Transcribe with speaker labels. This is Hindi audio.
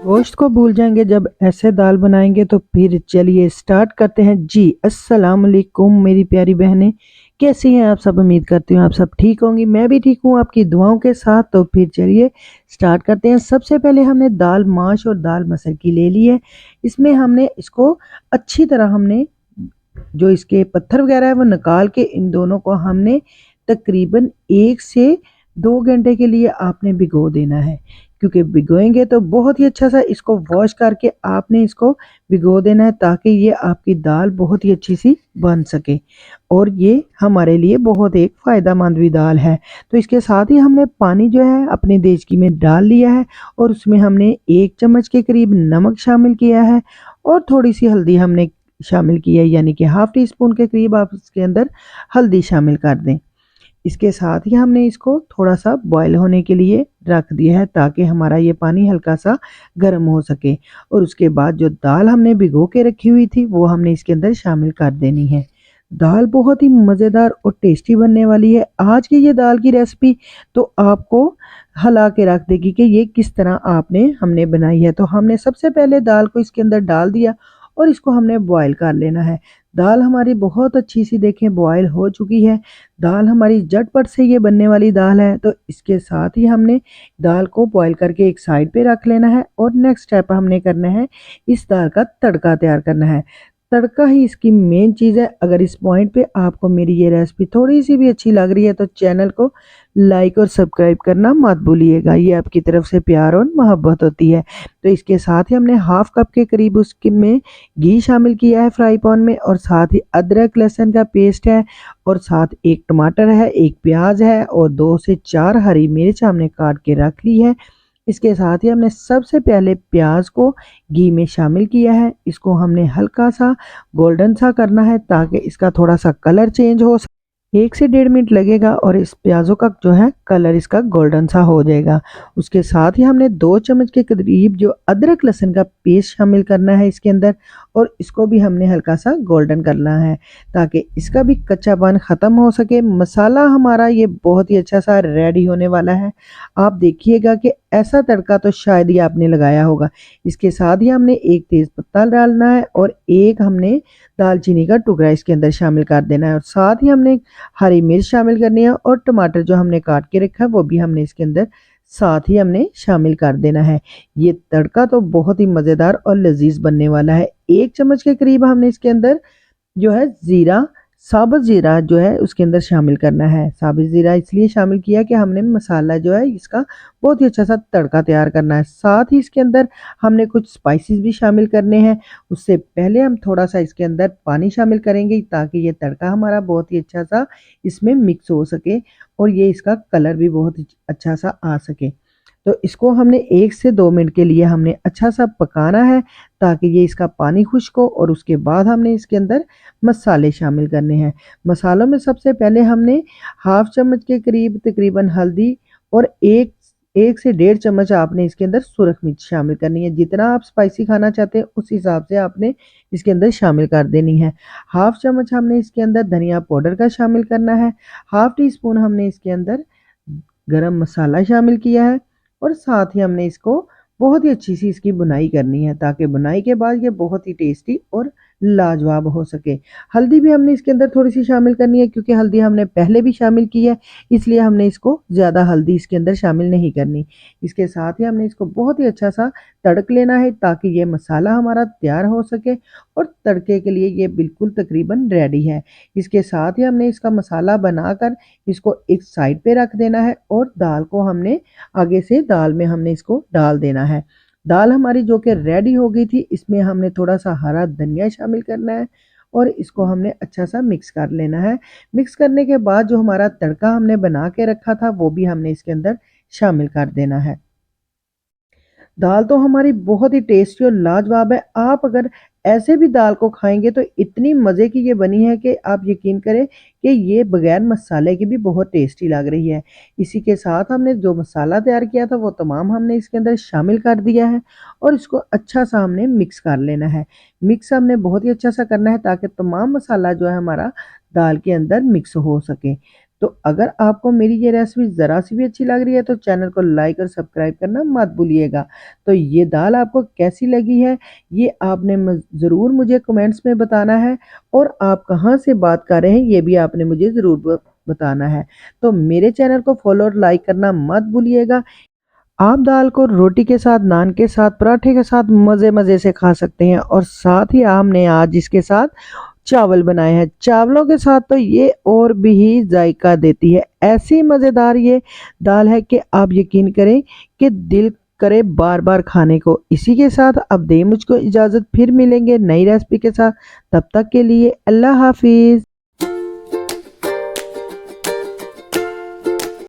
Speaker 1: गोश्त को भूल जाएंगे जब ऐसे दाल बनाएंगे तो फिर चलिए स्टार्ट करते हैं जी। अस्सलाम वालेकुम मेरी प्यारी बहनें, कैसी हैं आप सब। उम्मीद करती हूँ आप सब ठीक होंगी, मैं भी ठीक हूँ आपकी दुआओं के साथ। तो फिर चलिए स्टार्ट करते हैं। सबसे पहले हमने दाल माश और दाल मसर की ले ली है। इसमें हमने इसको अच्छी तरह हमने जो इसके पत्थर वगैरह है वो निकाल के इन दोनों को हमने तकरीबन 1 से 2 घंटे के लिए आपने भिगो देना है। क्योंकि भिगोएंगे तो बहुत ही अच्छा सा इसको वॉश करके आपने इसको भिगो देना है, ताकि ये आपकी दाल बहुत ही अच्छी सी बन सके और ये हमारे लिए बहुत एक फ़ायदेमंद भी दाल है। तो इसके साथ ही हमने पानी जो है अपने देचकी में डाल लिया है और उसमें हमने 1 चम्मच के करीब नमक शामिल किया है और थोड़ी सी हल्दी हमने शामिल की है, यानी कि हाफ टी स्पून के करीब आप इसके अंदर हल्दी शामिल कर दें। इसके साथ ही हमने इसको थोड़ा सा बॉयल होने के लिए रख दिया है, ताकि हमारा ये पानी हल्का सा गर्म हो सके। और उसके बाद जो दाल हमने भिगो के रखी हुई थी वो हमने इसके अंदर शामिल कर देनी है। दाल बहुत ही मज़ेदार और टेस्टी बनने वाली है। आज की ये दाल की रेसिपी तो आपको हिला के रख देगी कि ये किस तरह हमने बनाई है। तो हमने सबसे पहले दाल को इसके अंदर डाल दिया और इसको हमने बॉयल कर लेना है। दाल हमारी बहुत अच्छी सी देखें बॉयल हो चुकी है। दाल हमारी झटपट से ये बनने वाली दाल है। तो इसके साथ ही हमने दाल को बॉयल करके एक साइड पे रख लेना है और नेक्स्ट स्टेप हमने करना है, इस दाल का तड़का तैयार करना है। तड़का ही इसकी मेन चीज़ है। अगर इस पॉइंट पे आपको मेरी ये रेसिपी थोड़ी सी भी अच्छी लग रही है तो चैनल को लाइक और सब्सक्राइब करना मत भूलिएगा, ये आपकी तरफ से प्यार और मोहब्बत होती है। तो इसके साथ ही हमने हाफ कप के करीब उसके में घी शामिल किया है फ्राई पैन में, और साथ ही अदरक लहसुन का पेस्ट है, और साथ एक टमाटर है, एक प्याज है और 2 से 4 हरी मिर्च हमने काट के रख ली है। इसके साथ ही हमने सबसे पहले प्याज को घी में शामिल किया है। इसको हमने हल्का सा गोल्डन सा करना है, ताकि इसका थोड़ा सा कलर चेंज हो। 1 से 1.5 मिनट लगेगा और इस प्याज़ों का जो है कलर इसका गोल्डन सा हो जाएगा। उसके साथ ही हमने 2 चम्मच के करीब जो अदरक लहसुन का पेस्ट शामिल करना है इसके अंदर, और इसको भी हमने हल्का सा गोल्डन करना है, ताकि इसका भी कच्चापन ख़त्म हो सके। मसाला हमारा ये बहुत ही अच्छा सा रेडी होने वाला है। आप देखिएगा कि ऐसा तड़का तो शायद ही आपने लगाया होगा। इसके साथ ही हमने एक तेज़ पत्ता डालना है और एक हमने दालचीनी का टुकड़ा इसके अंदर शामिल कर देना है, और साथ ही हमने हरी मिर्च शामिल करनी है और टमाटर जो हमने काट के रखा है वो भी हमने इसके अंदर साथ ही हमने शामिल कर देना है। ये तड़का तो बहुत ही मज़ेदार और लजीज बनने वाला है। 1 चम्मच के करीब हमने इसके अंदर जो है ज़ीरा, साबुत ज़ीरा जो है उसके अंदर शामिल करना है। साबुत ज़ीरा इसलिए शामिल किया कि हमने मसाला जो है इसका बहुत ही अच्छा सा तड़का तैयार करना है। साथ ही इसके अंदर हमने कुछ स्पाइसेस भी शामिल करने हैं। उससे पहले हम थोड़ा सा इसके अंदर पानी शामिल करेंगे, ताकि ये तड़का हमारा बहुत ही अच्छा सा इसमें मिक्स हो सके और ये इसका कलर भी बहुत ही अच्छा सा आ सके। तो इसको हमने 1 से 2 मिनट के लिए हमने अच्छा सा पकाना है, ताकि ये इसका पानी खुश्क हो। और उसके बाद हमने इसके अंदर मसाले शामिल करने हैं। मसालों में सबसे पहले हमने हाफ चम्मच के करीब तकरीबन हल्दी और एक 1 से 1.5 चम्मच आपने इसके अंदर सुरख मिर्च शामिल करनी है। जितना आप स्पाइसी खाना चाहते हैं उस हिसाब से आपने इसके अंदर शामिल कर देनी है। हाफ चम्मच हमने इसके अंदर धनिया पाउडर का शामिल करना है। हाफ टी स्पून हमने इसके अंदर गरम मसाला शामिल किया है, और साथ ही हमने इसको बहुत ही अच्छी सी इसकी बुनाई करनी है, ताकि बुनाई के बाद ये बहुत ही टेस्टी और लाजवाब हो सके। हल्दी भी हमने इसके अंदर थोड़ी सी शामिल करनी है, क्योंकि हल्दी हमने पहले भी शामिल की है, इसलिए हमने इसको ज़्यादा हल्दी इसके अंदर शामिल नहीं करनी। इसके साथ ही हमने इसको बहुत ही अच्छा सा तड़क लेना है, ताकि ये मसाला हमारा तैयार हो सके और तड़के के लिए ये बिल्कुल तकरीबन रेडी है। इसके साथ ही हमने इसका मसाला बनाकर इसको एक साइड पे रख देना है, और दाल को हमने आगे से दाल में हमने इसको डाल देना है। दाल हमारी जो कि रेडी हो गई थी, इसमें हमने थोड़ा सा हरा धनिया शामिल करना है और इसको हमने अच्छा सा मिक्स कर लेना है। मिक्स करने के बाद जो हमारा तड़का हमने बना के रखा था वो भी हमने इसके अंदर शामिल कर देना है। दाल तो हमारी बहुत ही टेस्टी और लाजवाब है। आप अगर ऐसे भी दाल को खाएंगे तो इतनी मज़े की ये बनी है कि आप यकीन करें कि ये बगैर मसाले की भी बहुत टेस्टी लग रही है। इसी के साथ हमने जो मसाला तैयार किया था वो तमाम हमने इसके अंदर शामिल कर दिया है, और इसको अच्छा सा हमने मिक्स कर लेना है। मिक्स हमने बहुत ही अच्छा सा करना है, ताकि तमाम मसाला जो है हमारा दाल के अंदर मिक्स हो सके। तो अगर आपको मेरी ये रेसिपी ज़रा सी भी अच्छी लग रही है तो चैनल को लाइक और सब्सक्राइब करना मत भूलिएगा। तो ये दाल आपको कैसी लगी है ये आपने ज़रूर मुझे कमेंट्स में बताना है, और आप कहाँ से बात कर रहे हैं ये भी आपने मुझे ज़रूर बताना है। तो मेरे चैनल को फॉलो और लाइक करना मत भूलिएगा। आप दाल को रोटी के साथ, नान के साथ, पराठे के साथ मज़े-मज़े से खा सकते हैं, और साथ ही हमने आज इसके साथ चावल बनाए हैं। चावलों के साथ तो ये और भी ही जायका देती है। ऐसी मज़ेदार ये दाल है कि आप यकीन करें कि दिल करे बार-बार खाने को। इसी के साथ अब दें मुझको इजाज़त, फिर मिलेंगे नई रेसिपी के साथ। तब तक के लिए अल्लाह हाफ़िज़।